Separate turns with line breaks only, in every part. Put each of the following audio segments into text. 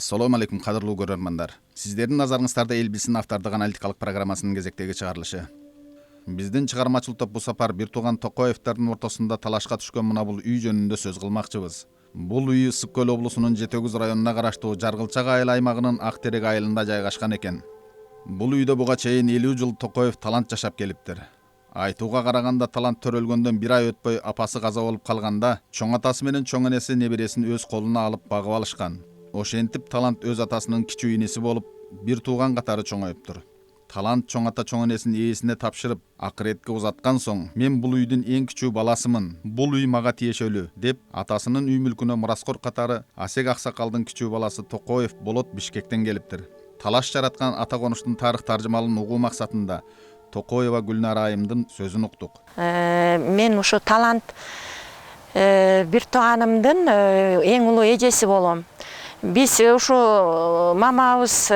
Assалому алейкум, кадырлуу көрөрмандар. Сиздердин назарыңыздарда эл билсин автордук аналитикалык программасынын кезектеги чыгарылышы. Биздин чыгармачыл топ бу сапар бир тууган Токоевдордун ортосунда талашка түшкөн мына бул үй жөнүндө сөз кылмакчыбыз. Бул үй Ысык көл облусунун Жетөгүз районуна караштуу Жаргылчак айыл аймагынын Ак терек айылында жайгашкан экен. Бул үйдө буга чейин 50 жыл Токоев талант жашап келиптир. Айтууга караганда талант төрөлгөндөн бир ай өтпөй апасы каза болуп калганда, чоң атасы менен чоң энеси небересин өз колуна алып багып алышкан. Ошентип талант өз атасынын кичүү иниси болуп, бир тууган катары чоңоюптур. Талант чоң ата чоң энесин ээсине тапшырып, акыретке узаткан соң, мен бул үйдүн эң кичүү баласымын, бул үй мага тиешелүү деп, атасынын үй мүлкүнө мураскор катары Асек аксакалдын кичүү баласы Токоев Болот Бишкектен келиптир. Талаш жараткан ата конуштун тарых таржымалын угуу максатында Токоева Гүлнара айымдын сөзүн уктук.
Мен ушу талант бир тууганымдын эң улуу эжеси болом. Биз ушу мамабыз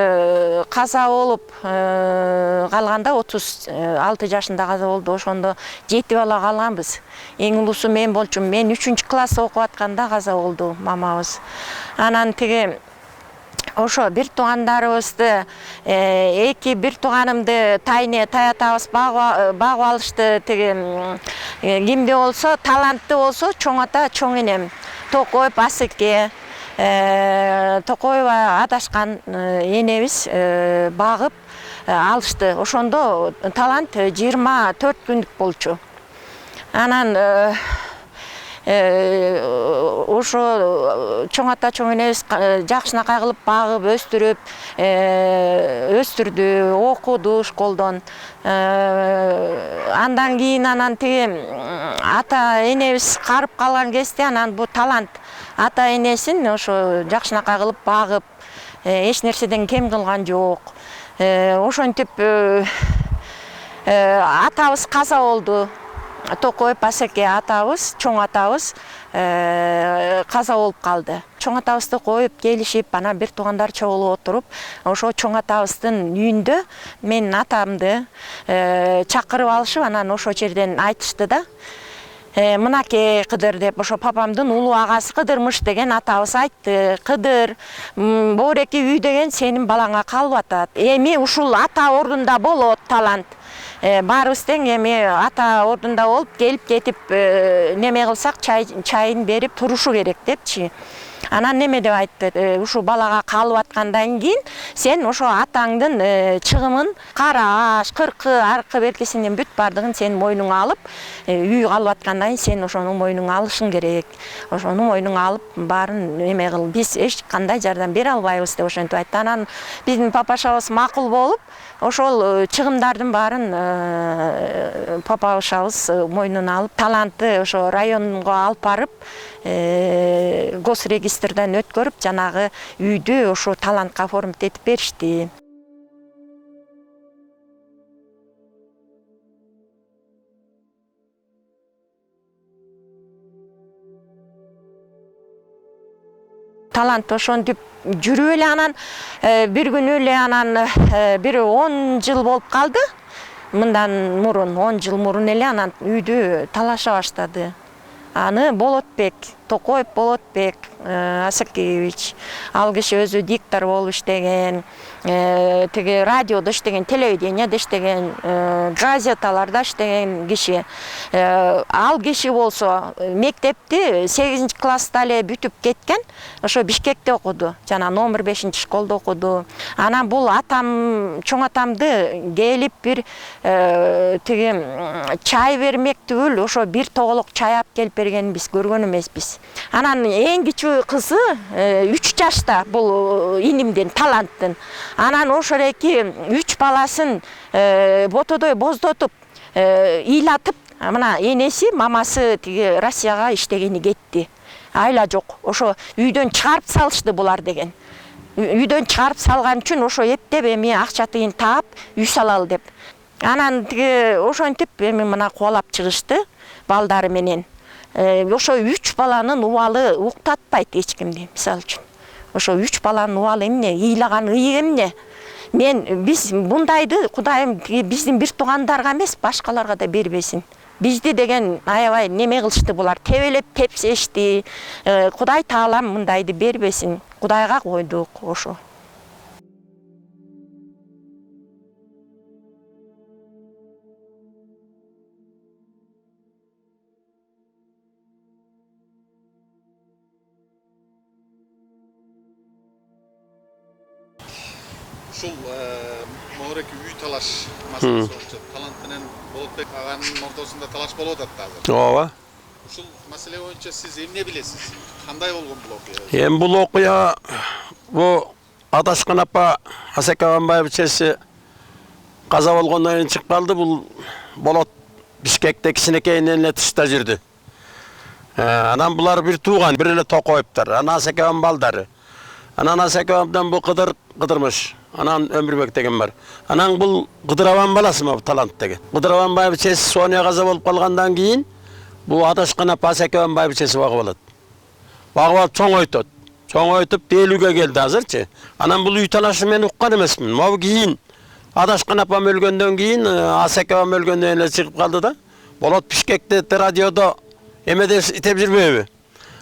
каза болуп калганда 36 жашында каза болду. Ошондо 7 бала калганбыз. Эң улуусу мен болчумун. Мен 3 класс окуп атканда каза болду мамабыз. Анан тиги ошо бир туугандарыбызды бир тууганымды тайне таятабыз багып алышты. Тиги кимде болсо, талантты болсо чоң ата чоң энем Токоев Асекке, Токоева адашкан энебиз багып алышты. Ошондо талант 24 күндүк болчу. Анан ошо чоң ата чоң энебиз жакшынакай кылып багып өстүрдү, окуду школдон. Андан кийин тиги ата энебиз карып калган кезде анан бу талант ата энесин ошо жакшынакай кылып багып, эч нерседен кем кылган жок. Ошентип атабыз каза болду. Токоев Асекке атабыз, чоң атабыз каза болуп калды. Чоң атабызды коюп келишип, анан бир туугандар чогулуп отуруп, ошо чоң атабыздын үйүндө менин атамды чакырып алышып, анан ошо жерден айтышты да. Мынакей Кыдыр деп, ошо папамдын улуу агасы Кыдырмыш деген атабыз айтты. Кыдыр, боореки үй деген сенин балаңа калып атат. Эми ушул ата ордунда болот талант. Баарыбыз тең эми ата ордунда болуп, келип кетип неме кылсак чайын берип турушу керек депчи. Анан неме деп айтты, ушу балага калып аткандан кийин сен ошо атаңдын чыгымын, кара аш, кыркы, аркы беркисинин бүт бардыгын сен мойнуңа алып, үй калып аткандан кийин сен ошону мойнуңа алышың керек. Ошону мойнуңа алып, баарын неме кыл, биз эч кандай жардам бере албайбыз деп ошентип айтты. Анан биздин папашабыз макул болуп, ошол чыгымдардын баарын папашабыз мойнуна алып, талантты ошо районго алып барып, госрегистрден өткөрүп, жанагы үйдү ошо талантка оформить этип беришти. Талант ошентип жүрүп эле анан бир күнү эле анан бир 10 жыл болуп калды. Мындан мурун 10 жыл мурун эле анан үйдү талаша баштады. Аны Болотбек, Токоев Болотбек Асекевич, ал киши өзү диктор болуп иштеген, тиги радиодо иштеген, телевидениеде иштеген, газеталарда иштеген киши. Ал киши болсо мектепти 8 класста эле бүтүп кеткен, ошо Бишкекте окуду, жана номер 5 школда окуду. Анан бул атам, чоң атамды келип бир тиги чай бермек түгүл, ошо бир тоголок чай алып келип берген биз көргөн эмеспиз. Анан эң кичүү кызы 3 жашта бул инимдин, таланттын. Анан ошол эки 3 баласын ботодой боздотуп, ыйлатып, мына энеси, мамасы тиги Россияга иштегени кетти. Айла жок. Ошо үйдөн чыгарып салышты булар деген. Үйдөн чыгарып салган үчүн ошо эптеп эми акча тыйын таап үй салалы деп. Анан тиги ошентип эми мына кубалап чыгышты балдары менен. Ошо 3 баланын убалы уктатпайт эч кимди, мисалы үчүн. Ошо 3 баланын убалы эмне, ыйлаган ый эмне? Биз мындайды Кудайым биздин бир туугандарга эмес, башкаларга да бербесин. Бизди деген аябай неме кылышты булар. Тебелеп тепсешти. Кудай Таалам мындайды бербесин. Кудайга койдук ошо.
Ушул могуреки үй талаш маселеси болчу. Талант менен Болотбек аганын ортосунда талаш болуп атат азыр.
Ооба.
Ушул маселе боюнча сиз эмне билесиз? Кандай болгон бул окуя?
Эми бул окуя бу Адашкан апа Асек Абанбаевичеси каза болгондон кийин чыгып калды. Бул Болот Бишкекте кичинекейинен эле тышта жүрдү. Анан булар бир тууган, бир эле Токоевдор. Анан Асек Абан балдары. Анан Асек Абандан бул Кыдырмыш. Анан Өмүрбек деген бар. Анан бул Кыдырабан баласы ма Талант деген. Кыдырабан байбичеси Соня каза болуп калгандан кийин бул Адашкан апа Асек Абан байбичеси багып алат. Багып алып чоңойтот. Чоңойтуп делүүгө келди азырчы. Анан бул үй талашы мен уккан эмесмин. Могу кийин Адашкан апам өлгөндөн кийин Асек Абан өлгөндөн эле чыгып калды да. Болот Бишкекте радиодо эмеде итеп жүрбөйбү.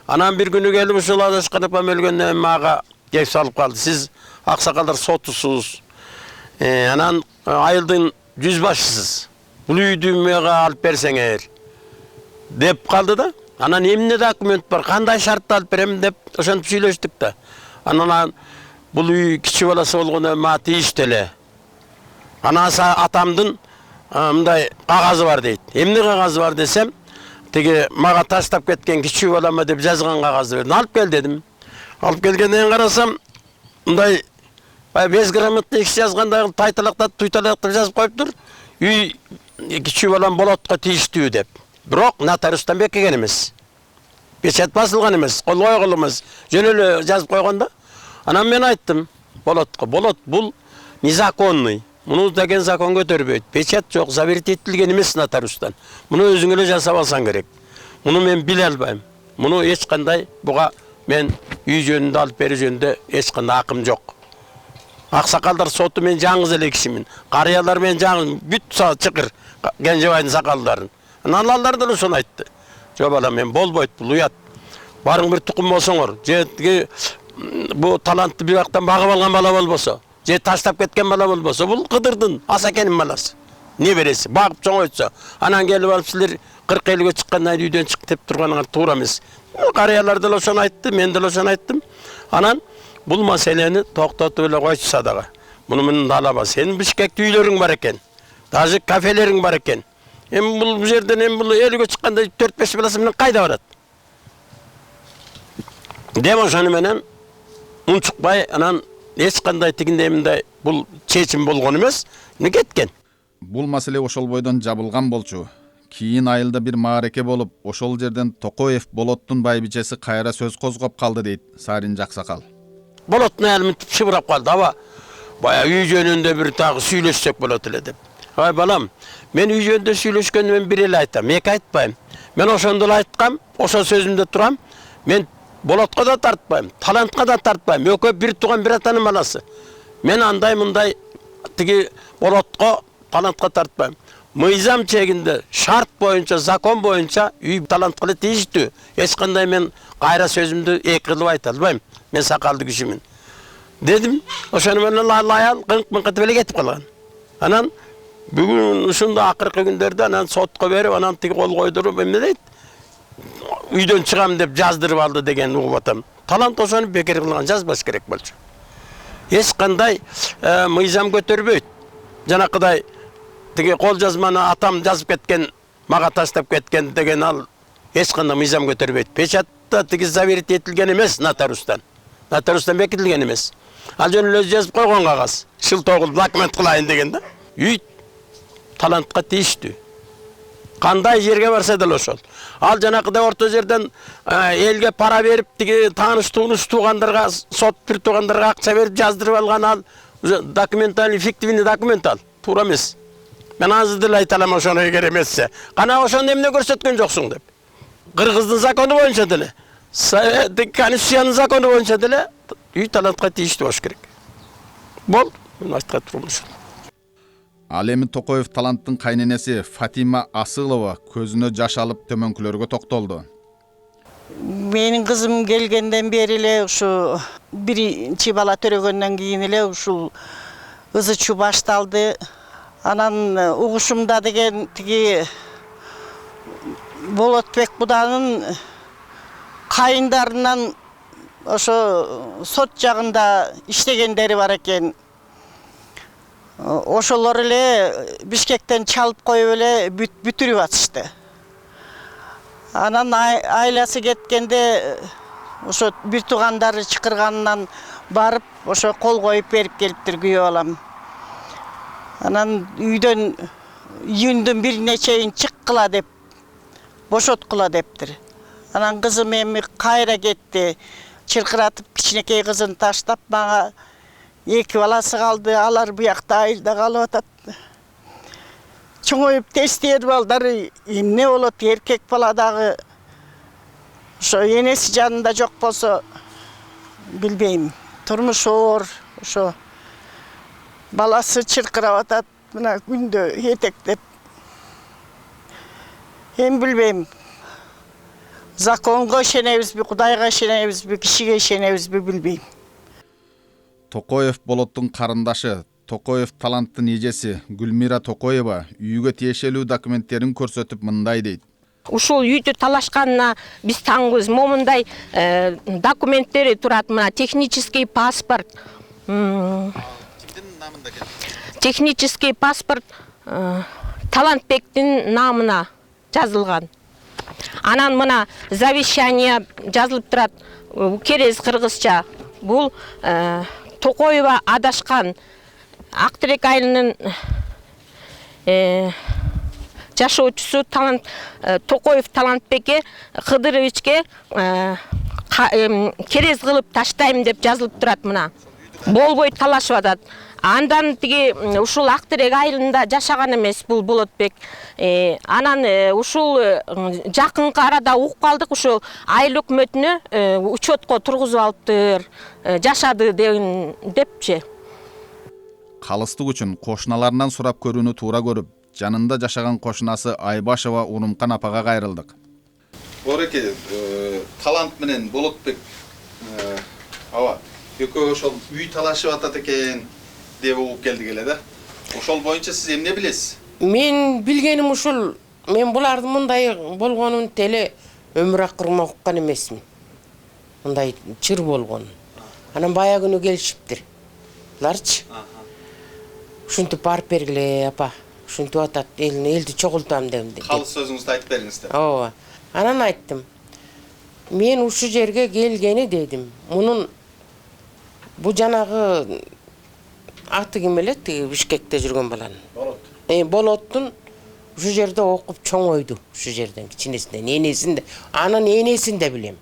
Анан бир күнү келип ушул Адашкан апам өлгөндөн мага кеп салып калды. Сиз аксакалдар сотусуз. Анан айылдын жүз башчысыз. Бул үйдү мага алып берсеңер деп калды да. Анан эмне документ бар, кандай шартта алып берем деп ошентип сүйлөштүк да. Анан бул үй кичи баласы болгондо мага тийиштүү эле. Анан атамдын мындай кагазы бар дейт. Эмне кагазы бар десем, тиги мага таштап кеткен кичи балама деп жазган кагазды бердим. Алып кел дедим. Алып келгенден кийин карасам, мындай безграмотный киши жазгандай кылып тайталактап, туйталактап жазып коюптур. Үй кичи балам Болотко тийиштүү деп. Бирок нотариустан бекиген эмес. Печать басылган эмес, кол койгон эмес. Жөн эле жазып койгон да. Анан мен айттым Болотко, Болот бул незаконный. Муну деген закон көтөрбөйт. Печать жок, заверить этилген эмес нотариустан. Муну өзүң эле жасап алсаң керек. Муну мен биле албайм. Муну эч кандай буга мен үй жөнүндө алып берүү жөнүндө эч кандай акым жок. Аксакалдар соту мен жаңыз эле кишимин. Карыялар мен жаңыз бүт чыкыр Кенжебайдын сакалдарын. Аналар да ошону айтты. Жок балам, мен болбойт, бул уят. Барың бир тукум болсоңор, же бу талантты бир жактан багып алган бала болбосо, же таштап кеткен бала болбосо, бул Кыдырдын Асакенин баласы. Не береси? Багып чоңойтса, анан келип алып силер 40-50гө чыккандан кийин үйдөн чык деп турганыңар туура эмес. Карыялар да ошону айтты, мен да ошону айттым. Анан бул маселени токтотуп эле койчу дагы. Муну менен алаба. Сенин Бишкекте үйлөрүң бар экен. Даже кафелериң бар экен. Эми бул жерден эми бул элүүгө чыкканда 4-5 баласы менен кайда барат? Деп ошону менен унчукпай, анан эч кандай тигиндей мындай бул чечим болгон эмес, не кеткен.
Бул маселе ошол бойдон жабылган болчу. Кийин айылда бир маареке болуп, ошол жерден Токоев Болоттун байбичеси кайра сөз козгоп калды дейт Сарин Жаксакал.
Болоттун айылы шыбырап калды. Аба бая үй жөнүндө бир тагы сүйлөшсөк болот эле деп. Ай балам, мен үй жөнүндө сүйлөшкөндө мен бир эле айтам, эки айтпайм. Мен ошондо эле айткам, ошо сөзүмдө турам. Мен Болотко да тартпайм, Талантка да тартпайм. Экөө бир тууган бир атанын баласы. Мен андай мындай тиги Болотко, Талантка тартпайм. Мыйзам чегинде шарт боюнча, закон боюнча үй Талантка эле тийиштүү. Эч кандай мен кайра сөзүмдү эки кылып айта албайм. Мен сакалдуу кишимин. Дедим, ошону менен лаял кыңк-мыңкытып эле кетип калган. Анан бүгүн ушунда акыркы күндөрдө анан сотко берип, анан тиги кол койдуруп эмне дейт? Үйдөн чыгам деп жаздырып алды деген угуп атам. Талант ошону бекер кылган, жазбаш керек болчу. Эч кандай мыйзам көтөрбөйт. Жанакыдай тиги кол жазманы атам жазып кеткен, мага таштап кеткен деген ал эч кандай мыйзам көтөрбөйт. Печатта тиги заверить этилген эмес нотариустан. Нотариустан бекитилген эмес. Ал жөн эле жазып койгон кагаз. Шылтоо кылып документ кылайын деген да. Үй Талантка тийиштүү. Кандай жерге барса да ошол. Ал жанакыдай орто жерден элге пара берип, тиги тааныш туугандарга, сот бир туугандарга акча берип жаздырып алган ал документальный, фиктивный документ ал. Туура эмес. Мен азыр деле айта алам ошону эгер эмесе. Кана ошондо эмне көрсөткөн жоксуң деп. Кыргыздын закону боюнча деле, Конституциянын закону боюнча деле үй Талантка тийиштүү болуш керек. Бол, мен айткан турум ушул.
Ал эми Токоев таланттын кайненеси Фатима Асылова көзүнө жаш алып төмөнкүлөргө токтолду.
Менин кызым келгенден бери эле ушу биринчи бала төрөгөндөн кийин эле ушул ызы чуу башталды. Анан угушумда деген тиги Болотбек буданын кайындарынан ошо сот жагында иштегендери бар экен. Ошолор эле Бишкектен чалып коюп эле бүтүрүп атышты. Анан айласы кеткенде ошо бир туугандары чакырганынан барып ошо кол коюп берип келиптир күйөө балам. Анан үйдөн июндун 1-ине чейин чыккыла деп бошоткула дептир. Анан кызым эми кайра кетти. Чыркыратып кичинекей кызын таштап мага 2 баласы калды. Алар буякта айылда калып атат. Чоңоюп тестер балдары эмне болот? Эркек бала дагы ошо энеси жанында жок болсо билбейм. Турмуш оор, ошо баласы чыркырап атат. Мына күндө этектеп. Эми билбейм. Законго ишенебизби, Кудайга ишенебизби, кишиге ишенебизби билбейм.
Токоев Болоттун карындашы, Токоев таланттын эжеси Гүлмира Токоева үйгө тиешелүү документтерин көрсөтүп мындай дейт.
Ушул үйдү талашканына биз таңбыз. Момундай документтери турат. Мына технический паспорт. Технический паспорт Талантбектин намына жазылган. Анан мына завещание жазылып турат керез кыргызча. Бул Токоева адашкан Актерек айылынын жашоочусу Токоев Талантбекке Кыдыровичке керез кылып таштайм деп жазылып турат мына. Болбой талашып атат. Андан тиги ушул Актерек айылында жашаган эмес бул Болотбек. Анан ушул жакынкы арада угуп калдык, ушул айыл өкмөтүнө учетко тургузуп алыптыр, жашады депчи.
Калыстык үчүн кошуналарынан сурап көрүүнү туура көрүп, жанында жашаган кошунасы Айбашева Урумкан апага кайрылдык. Бореке, Талант менен Болотбек экөө ошол үй талашып атат экен деп угуп келдик эле да. Ошол боюнча сиз эмне билесиз?
Мен билгеним ушул, мен булардын мындай болгонун теле өмүр акырыма уккан эмесмин. Мындай чыр болгон. Анан бая күнү келишиптир. Буларчы. Ушинтип барып бергиле апа. Ушинтип атат, элди чогултам дегенде.
Калыс сөзүңүздү айтып бериңиз деп.
Ооба. Анан айттым. Мен ушу жерге келгени дедим. Мунун бу жанагы аты ким эле тиги Бишкекте жүргөн баланын. Болоттун ушу жерде окуп чоңойду. Ушу жерден кичинесинен энесин де, анын энесин де билем.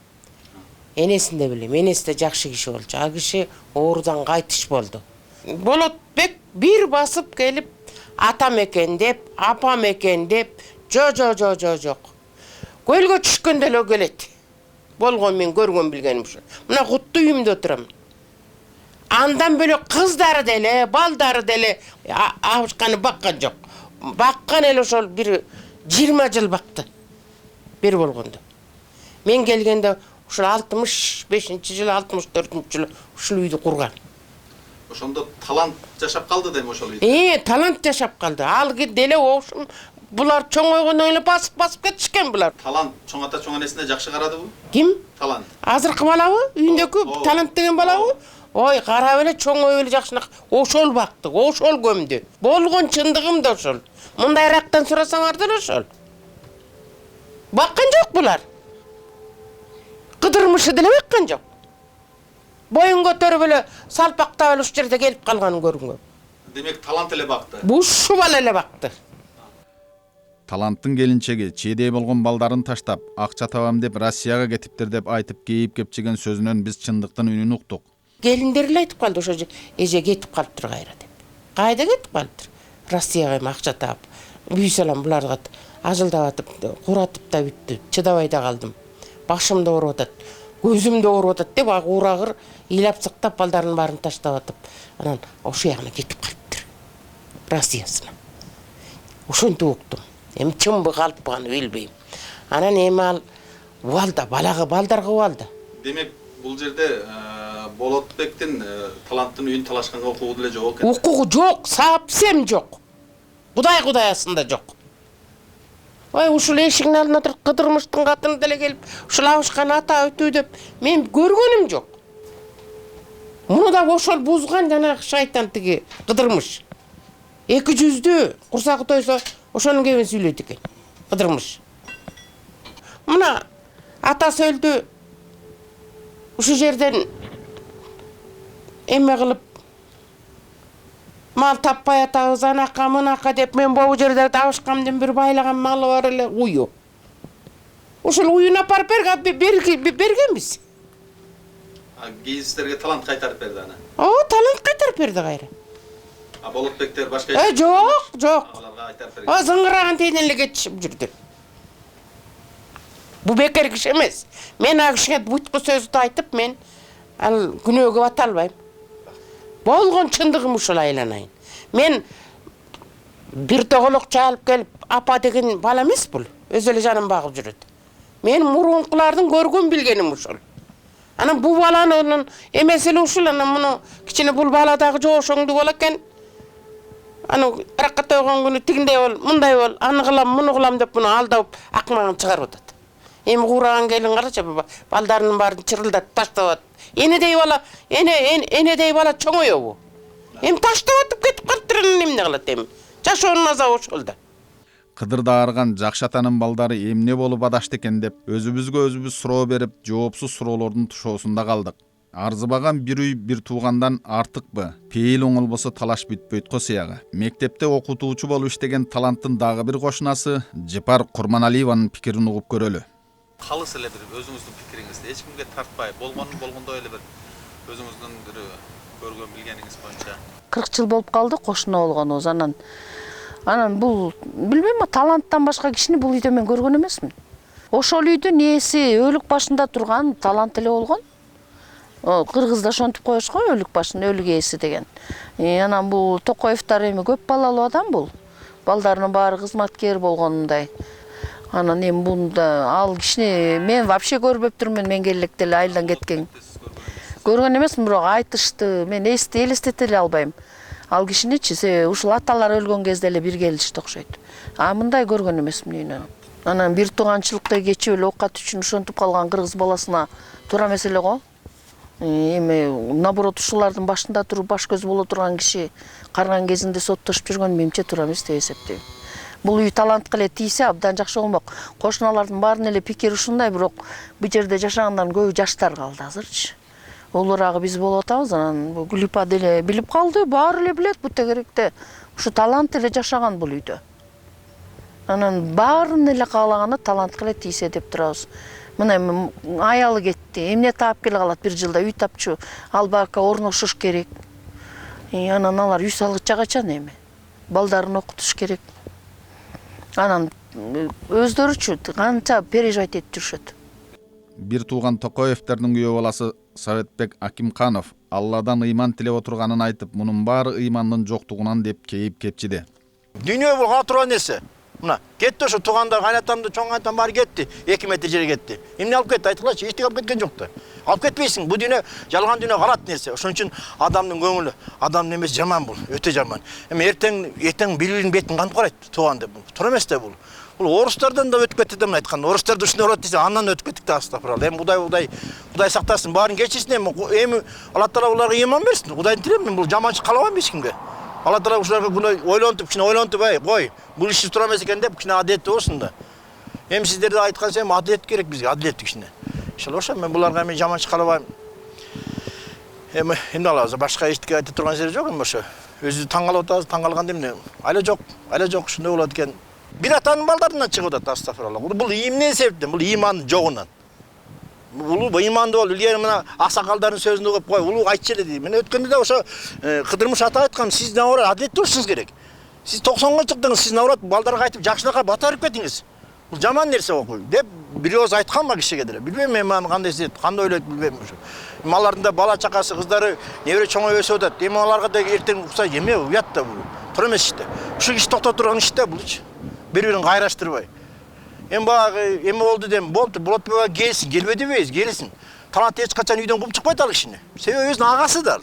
Энесин де билем. Энеси де жакшы киши болчу. Ал киши оорудан кайтыш болду. Болотбек бир басып келип атам экен деп, апам экен деп, жок. Көлгө түшкөндө эле келет. Болгон мен көргөн билгеним ушу. Мына куттуу үйүмдө отурам. Андан бөлөк кыздары деле, балдары деле абышканы баккан жок. Баккан эле ошол бир 20 жыл бакты. Бир болгондо. Мен келгенде ушул 65-жылы, 64-жылы ушул үйдү курган.
Ошондо Талант жашап калды дейм ошол үйдө.
Талант жашап калды. Ал деле ошол булар чоңойгондон эле басып кетишкен булар.
Талант чоң ата чоң энесине жакшы карадыбы?
Ким?
Талант.
Азыркы балабы? Үйүндөгү Талант деген балабы? Ой, карап эле чоңоюп эле жакшынак ошол бакты, ошол көмдү. Болгон чындыгым да ошол. Мындайрактан сурасаңар деле ошол. Баккан жок булар. Кыдырмышы деле баккан жок. Боюн көтөрүп эле салпактап эле ушул жерде келип калганын көргөнгө.
Демек Талант эле бакты.
Ушул бала эле бакты.
Таланттын келинчеги чейдей болгон балдарын таштап, акча табам деп Россияга кетиптир деп айтып кейип-кепчиген сөзүнөн биз чындыктын үнүн уктук.
Келиндер эле айтып калды, ошо эже кетип калыптыр кайра деп. Кайда кетип калыптыр? Россияга эми акча таап, үй салам буларга ажылдап атып, куратып да бүттү. Чыдабай да калдым. Башым да ооруп атат, көзүм да ооруп атат деп урагыр ыйлап сыктап балдарын баарын таштап атып, анан ошол ягына кетип калыптыр. Россиясына. ошентип уктум. Эми чынбы калппы аны билбейм. Анан эми ал убалда, балага балдарга убалда.
Демек бул жерде Болотбектин таланттын үйүн талашканга укугу деле жок экен.
Укугу жок, совсем жок. Кудайасында жок. Ой, ушул эшиктин алдына туруп кыдырмыштын катыны деле келип, ушул абышкан ата өтүү деп мен көргөнүм жок. Муну да ошол бузган жанагы шайтан тиги кыдырмыш. 200'дүү курсагы тойсо ошонун кебин сүйлөйт экен. Кыдырмыш. Мына атасы өлдү. Ушу жерден эме кылып мал таппай атабыз анака мынака деп мен бул жерде табышкамдын бир байлаган малы бар эле уyu. Ушул уюну апарып бергенбиз.
Гейзистерге талант кайтарып берди аны.
Талант кайтарып берди кайра.
Болотбектер башка
Жок.
аларга айтып берген.
Зыңгыраган тейден эле кетишип жүрдү. Бу бекер киши эмес. Мен ал кишиге буткы сөздү айтып, мен ал күнөөгө бата албайм. Болгон чындыгым ушул айланайын. Мен бир тоголок чалып келип, апа деген бала эмес бул. Өзү эле жаным багып жүрөт. Мен мурункулардын көргөн билгеним ушул. Анан бу баланын эмеси эле ушул, анан муну кичине бул бала дагы жошоңду боло экен. Аны аракка тойгон күнү тигиндей бол, мындай бол, аны кылам, муну кылам деп муну алдап акмагын чыгарып атат. Эми кураган келин карачы, балдарынын баарын чырылдатып таштап атат. Энедей бала, энедей бала чоңоёбу. Эми таштап атып кетип калыптыр, эмне кылат эми? Жашоонун азабы ошол да.
Кыдырда арган жакшы атанын балдары эмне болуп адашты экен деп өзүбүзгө өзүбүз суроо берип, жоопсуз суроолордун тушоосунда калдык. Арзыбаган бир үй бир туугандан артыкпы? Пейил оңолбосо талаш бүтпөйт го сыягы. Мектепте окутуучу болуп иштеген таланттын дагы бир кошунасы Жыпар Курманалиеванын пикирин угуп көрөлү. Калыс эле бир өзүңүздүн пикириңизди эч кимге тартпай, болгондой эле бир өзүңүздүн бир көргөн билгениңиз боюнча.
40 жыл болуп калды кошуна болгонубуз. Анан бул билбейм, таланттан башка кишини бул үйдө мен көргөн эмесмин. Ошол үйдүн ээси өлүк башында турган талант эле болгон. Кыргызда ошентип коюшкан өлүк башын, өлүк ээси деген. Анан бул Токоевтар эми көп балалуу адам бул. Балдарынын баары кызматкер болгонундай. Анан эми бунда ал кишини мен вообще көрбөптүрмүн, мен келек деле айылдан кеткен. Көргөн эмесмин, бирок айтышты, мен элестете эле албайм. Ал кишиничи ушул аталар өлгөн кезде эле бир келишти окшойт. Мындай көргөн эмесмин үйүнөн. Анан бир тууганчылыкта кечип эле оокат үчүн ошентип калган кыргыз баласына туура эмес эле го. Эми наоборот ушулардын башында туруп баш көз боло турган киши карган кезинде соттошуп жүргөн менимче туура эмес деп эсептейм. Бул үй талантка эле тийсе абдан жакшы болмок. Кошуналардын баарынын эле пикири ушундай, бирок бул жерде жашагандан көбү жаштар калды азырчы. Олорагы биз болуп атабыз, анан бул Гүлипа деле билип калды, баары эле билет бу тегеректе. Ушу талант эле жашаган бул үйдө. Анан баарынын эле каалаганы талантка эле тийсе деп турабыз. Мына аялы кетти, эмне таап келе калат, бир жылда үй тапчу, ал бака орношуш керек. Анан алар үй салгыча качан эми? Балдарын окутуш керек. Анан өздөрүчү канча переживать этип жүрүшөт.
Бир тууган Токоевтердин күйөө баласы Советбек Акимканов Алладан ыйман тилеп отурганын айтып, мунун баары ыймандын жоктугунан деп кейип кепчиди.
Дүйнө бул катуу нерсе. Мына кетти ошо туугандар, кайнатамды, чоң кайнатам баары кетти, 2 метр жерге кетти. Эмне алып кетти? Айтылачы, эчтеке алып кеткен жок да. Алып кетпейсиң, бул дүйнө жалган дүйнө калат нерсе. Ошон үчүн адамдын көңүлү, адамдын эмеси жаман бул, өтө жаман. Эми эртең бийлигин бетин кантип карайт тууган деп. Туура эмес да бул. Бул орустардан да өтүп кетти деп айткан. Орустар ушундай болот десе, андан өтүп кеттик да астапыралла. Эми Кудай сактасын, баарын кечирсин. Эми Алла Таала буларга ыйман берсин. Кудайдын тилеби, мен бул жаманчылык каалабайм эч кимге. Алла Таала ушуларга күнөө ойлонтуп, кой, бул иш туура эмес экен деп кичине адилеттүү болсун да. Эми сиздерде айткан сен адилет керек бизге, адилеттүү кичине. Ошо мен буларга эми жаманчылык каалабайм. Эми эмне кылабыз? Башка эчтеке айта турган жери жок эми ошо. Өзү таң калып атабыз, таң калган эмне? Айла жок, ушундай болот экен. Бир атанын балдарынан чыгып атат, астагфиралла. Бул эмне себептен? Бул ыймандын жогунан. Улуу ыйманды бол, илгери мына аксакалдардын сөзүн угуп кой, улуу айтчы эле дейт. Мен өткөндө да ошо Кыдырмыш ата айткан, сиз наоборот адилеттүү болушуңуз керек. Сиз 90га чыктыңыз, сиз наоборот балдарга айтып жакшылыкка бата берип кетиңиз. Бул жаман нерсе окуй деп бирөөз айтканма кишиге деле. Билбейм мен аны кандай сезет, кандай ойлойт билбейм ошо. Алардын да бала чакасы, кыздары небере чоңоюп өсүп атат. Эми аларга да эртең укса эме уят да бул. тура эмес иште. Ушу иш токтоп турган иште булчу. Бири-бирин кайраштырбай. Эми баягы эме болду дем, болду, Болотбек келсин, келбедибиз, келсин. Талант эч качан үйдөн куп чыкпайт ал кишини. Себеби өзүнүн агасы да.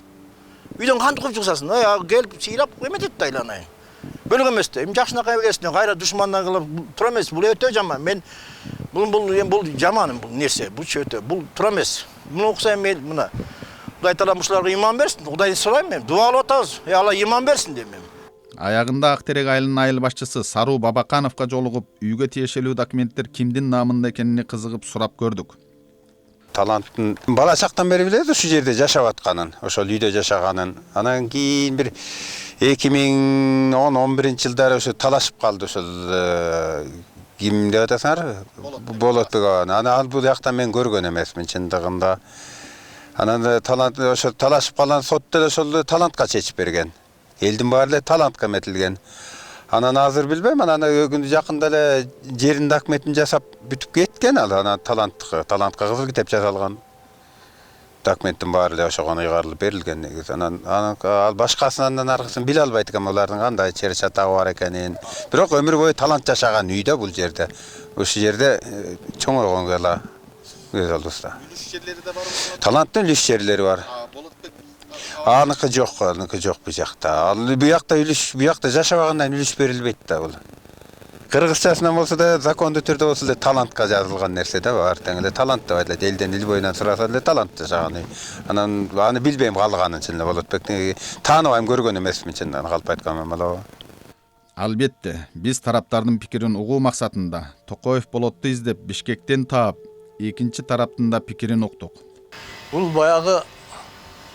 Үйдөн кантип куп чыксасын? Келип сыйлап эметет да айланайын. Бөлөк эмес да. Эми жакшынакай келсин, кайра душмандан кылып тура эмес. Бул өтө жаман. Мен бул жаман бул нерсе. Бул өтө, бул тура эмес. Муну окусам мен мына Кудай Таала ушуларга иман берсин. Кудайдан сурайм мен. Дуа кылып атабыз. Алла иман берсин дейм мен.
Аягында Актерек айылынын айыл башчысы Саруу Бабакановго жолугуп, үйгө тиешелүү документтер кимдин намында экенине кызыгып сурап көрдүк.
Таланттын бала чактан бери билет ушу жерде жашап атканын, ошол үйдө жашаганын. Анан кийин бир 2010-11 жылдары ошо талашып калды ошол ким деп атасыңар? Болотбек аганы. Анан ал бул жактан мен көргөн эмесмин чындыгында. Анан талант ошо талашып калган сот деле ошол талантка чечип берген. Элдин баары эле талантка эметилген. Анан азыр билбейм, анан жакында эле жерин документин жасап бүтүп кеткен ал. Анан талантка кызыл китеп жасалган. Документтин баары эле ошого ыйгарылып берилген негизи. Анан ал башкасынан аркысын биле албайт экен булардын кандай чер чатагы бар экенин. Бирок өмүр бою талант жашаган үйдө бул жерде. Ошол жерде чоңойгон гала көз алдыбызда.
Үлүш жерлери да барбы?
Таланттын үлүш жерлери бар.
Болотбек
Аныкы жок бу жакта. Ал бу жакта үлүш, бу жакта жашабагандан үлүш берилбейт да бул. Кыргызчасынан болсо да, закондуу түрдө болсо да талантка жазылган нерсе да бар. Тең эле талант деп айтылат. Элден ил боюнан сураса эле талант жашаган. Анан аны билбейм калганын чынында Болотбекти тааныбайм, көргөн эмесмин чынында калп айткан болобу.
Албетте, биз тараптардын пикирин угуу максатында Токоев Болотту издеп Бишкектен таап, экинчи тараптын да пикирин уктук.
Бул баягы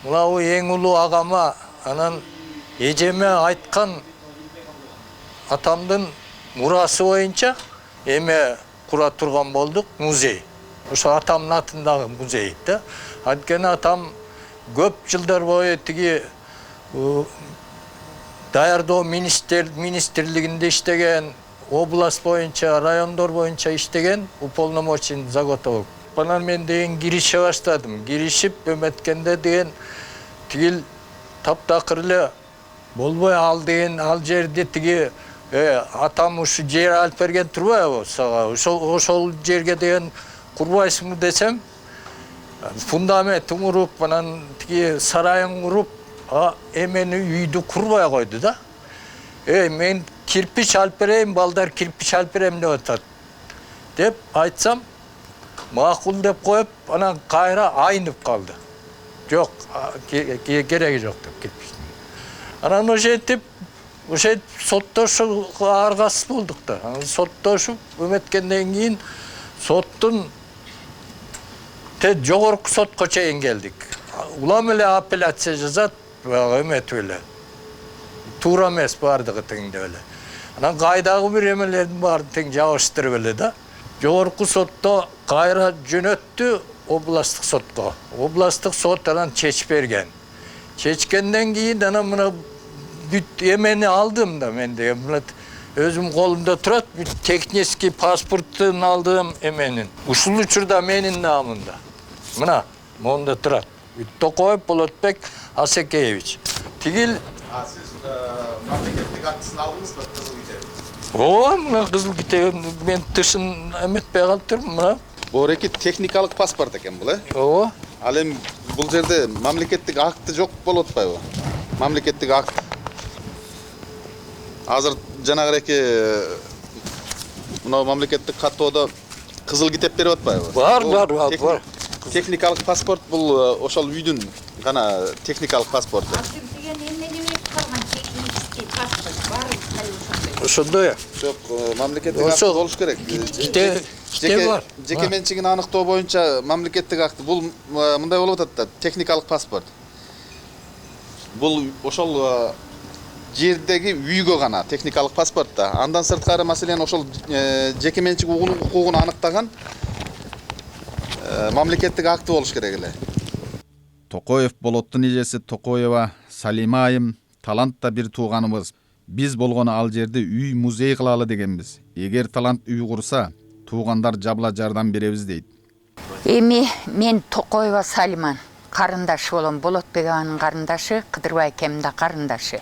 мынау эң улуу агама анан эжеме айткан атамдын мурасы боюнча эме кура турган болдук музей. Ошо атамдын атындагы музей да. Анткени атам көп жылдар бою тиги даярдоо министрлигинде иштеген, область боюнча, райондор боюнча иштеген, уполномоченный заготовок. Анан мен деген кирише баштадым. Киришип эметкенде деген тигил таптакыр эле болбой ал деген ал жерде тиги атам ушу жер алып берген турбайбы сага? Ошол жерге деген курбайсыңбы десем, фундаментин куруп, анан тиги сарайын куруп, эмени үйдү курбай койду да. Мен кирпич алып берейин, балдар кирпич алып берем деп атат. Деп айтсам, макул деп коюп, анан кайра айнып калды. Жок, кереги жок деп кирпичтин. Анан ошентип соттошуп аргасыз болдук да. Соттошуп эметкенден кийин соттун жогорку сотко чейин келдик. Улам эле апелляция жазат, эметип эле. Туура эмес бардыгы тең деп эле. Анан кайдагы бир эмелердин баарын тең жабыштырып эле да. Жогорку сотто кайра жөнөттү областтык сотко. Областтык сот анан чечип берген. Чечкенден кийин анан мына бүт эмени алдым да мен деген. Мына өзүм колумда турат, технический паспорттун алдым эменин. Ушул учурда менин намында. Мына монда турат. Токоев Болотбек Асекеевич. Тигил
сиз мамлекеттик актысын алдыңызбы кызыл китеп?
Мына кызыл китебин мен тышын эметпей калыптырмын, мына.
Бореки техникалык паспорт экен бул,
Ооба.
Ал эми бул жерде мамлекеттик акты жок болуп атпайбы? Мамлекеттик акт. Азыр жанагыреки мына мамлекеттик каттоодо кызыл китеп берип атпайбы?
Бар.
Техникалык паспорт бул ошол үйдүн гана техникалык паспорту.
Ошондой.
Жок, мамлекеттик акт болуш керек.
Китеп бар.
Жеке менчигин аныктоо боюнча мамлекеттик акт бул мындай болуп атат да, техникалык паспорт. Бул ошол жердеги үйгө гана техникалык паспорт да. Андан сырткары маселен ошол жеке менчик укугун аныктаган мамлекеттик акты болуш керек эле. Токоев Болоттун эжеси Токоева Салима айым талант да бир тууганыбыз. Биз болгону ал жерде үй музей кылалы дегенбиз. Эгер талант үй курса, туугандар жабыла жардам беребиз дейт.
Эми мен Токоева Салиман, карындашы болом, Болотбек аганын карындашы, Кыдырбай акемдин да карындашы.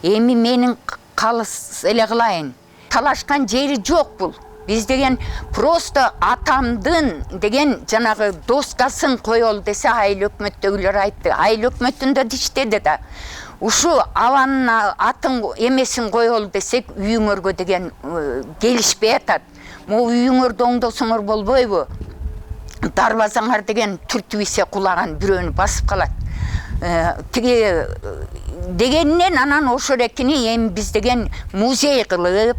Эми менин калыс эле кылайын. Талашкан жери жок бул. Биз деген просто атамдын деген жанагы доскасын коёл десе айыл өкмөттөгүлөр айтты. Айыл өкмөтүндө диштеди да. Ушу аланын атын эмесин коёл десек үйүңөргө деген келишпей атат. Могу үйүңөрдө оңдосоңор болбойбу? Дарбазаңар деген түртүп исе кулаган бирөөнү басып калат. Тиги дегеннен анан ошо рекини эми биз деген музей кылып,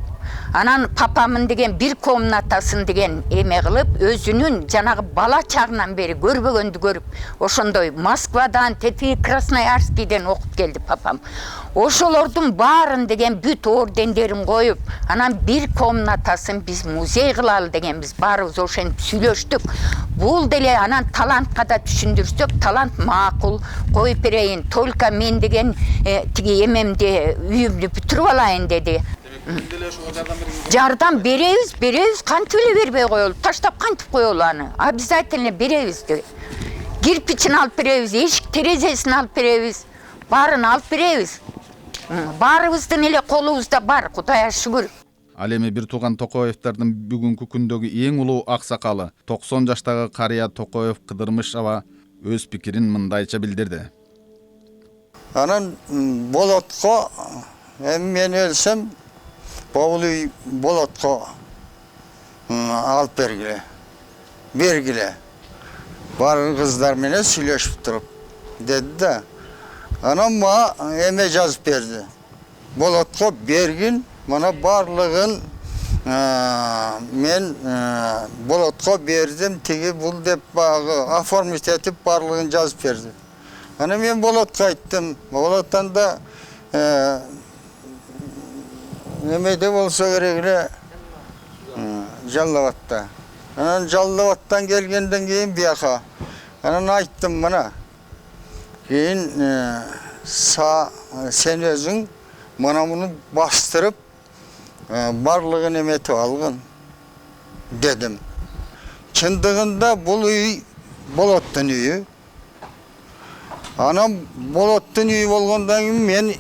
анан папамын деген бир комнатасын деген эме кылып, өзүнүн жанагы бала чагынан бери көрбөгөндү көрүп, ошондой Москвадан, Красноярскийден окуп келди папам. Ошолордун баарын деген бүт ордендерин коюп, анан бир комнатасын биз музей кылалы деген биз баарыбыз ошентип сүйлөштүк. Бул деле анан талантка да түшүндүрсөк, талант макул, коюп берейин, только мен деген тиги эмемди үйүмдү бүтүрүп алайын деди. Жардам беребиз, кантип эле бербей коелу, таштап кантип коелу аны? Обязательно беребиз деди. Кирпичин алып беребиз, эшик терезесин алып беребиз, баарын алып беребиз. Баарыбыздын эле колубузда бар, Кудайга шүгүр.
Ал эми бир тууган Токоевдердин бүгүнкү күндөгү эң улуу аксакалы 90 жаштагы карыя Токоев Кыдырмыш аба өз пикирин мындайча билдирди.
Анан болотко мен өлсөм бул үй болотко алып бергиле. Бар кыздар менен сүйлөшүп туруп деди да. Анан мага эме жазып берди. Болотко бергин, мана барлыгын мен болотко бердим, тиги бул деп багы оформить этип барлыгын жазып берди. Анан мен болотко айттым. Болоттан да немеде болсо керек эле Жаллабатта. Анан Жаллабаттан келгенден кийин бияка. Анан айттым мына. Кийин сен өзүң мына муну бастырып барлыгын эметип алгын дедим. Чындыгында бул үй болоттун үйү. Анан болоттун үйү болгондон кийин мен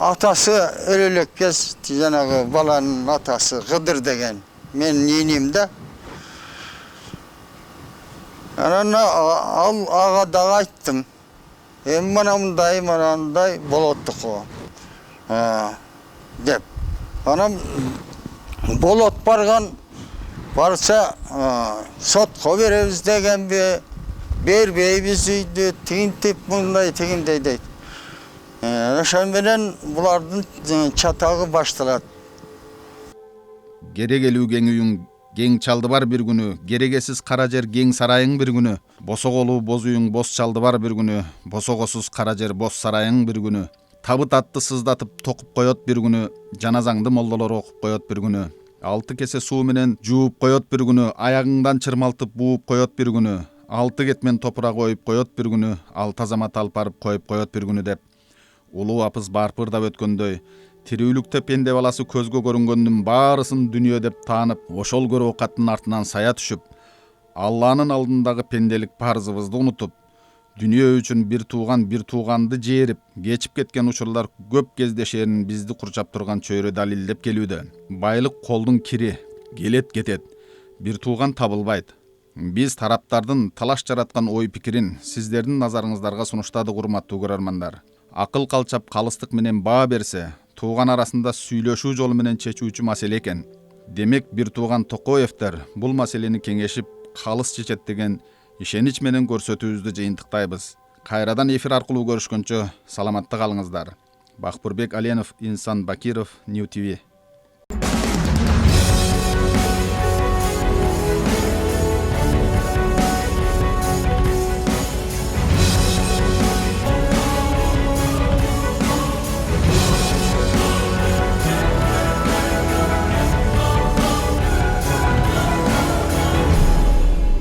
атасы өлөлөккес, жанагы баланын атасы Кыдыр деген мен ниним да. Анан ага дагы айттым. Эми мындай болоттуку деп. Анан болот барса сотко беребиз дегенби, бербейбиз үйдү, тигинтип мындай тигиндей дейт. Ошон менен булардын чатагы башталат.
Керегелүү кең үйүң кең чалды бар бир күнү, керегесиз кара жер кең сарайың бир күнү, босоголуу боз үйүң боз чалды бар бир күнү, босогосуз кара жер боз сарайың бир күнү, табыт атты сыздатып токуп коет бир күнү, жаназаңды молдолор окуп коет бир күнү, 6 кесе суу менен жууп коет бир күнү, аягыңдан чырмалтып бууп коет бир күнү, 6 кетмен топурак оюп коет бир күнү, 6 азамат алып барып коюп коет бир күнү деп улуу апыз барпырдап өткөндөй, тирүүлүктө пенде баласы көзгө көрүнгөндүн баарысын дүнүйө деп таанып, ошол көрүү каттын артынан сая түшүп, Алланын алдындагы пенделик парзыбызды унутуп, дүнүйө үчүн бир тууганды жээрип, кечип кеткен учурлар көп кездешерин бизди курчап турган чөйрө далилдеп келүүдө. Байлык колдун кири, келет кетет, бир тууган табылбайт. Биз тараптардын талаш жараткан ой пикирин сиздердин назарыңыздарга сунуштадык, урматтуу көрөрмандар. Акыл калчап калыстык менен баа берсе, тууган арасында сүйлөшүү жолу менен чечүүчү маселе экен. Демек бир тууган Токоевдер бул маселени кеңешип, калыс чечет деген ишенич менен көрсөтүүбүздү жыйынтыктайбыз. Кайрадан эфир аркылуу көрүшкөнчө саламатта калыңыздар. Бакпырбек Аленов, Инсан Бакиров, Нью ТВ.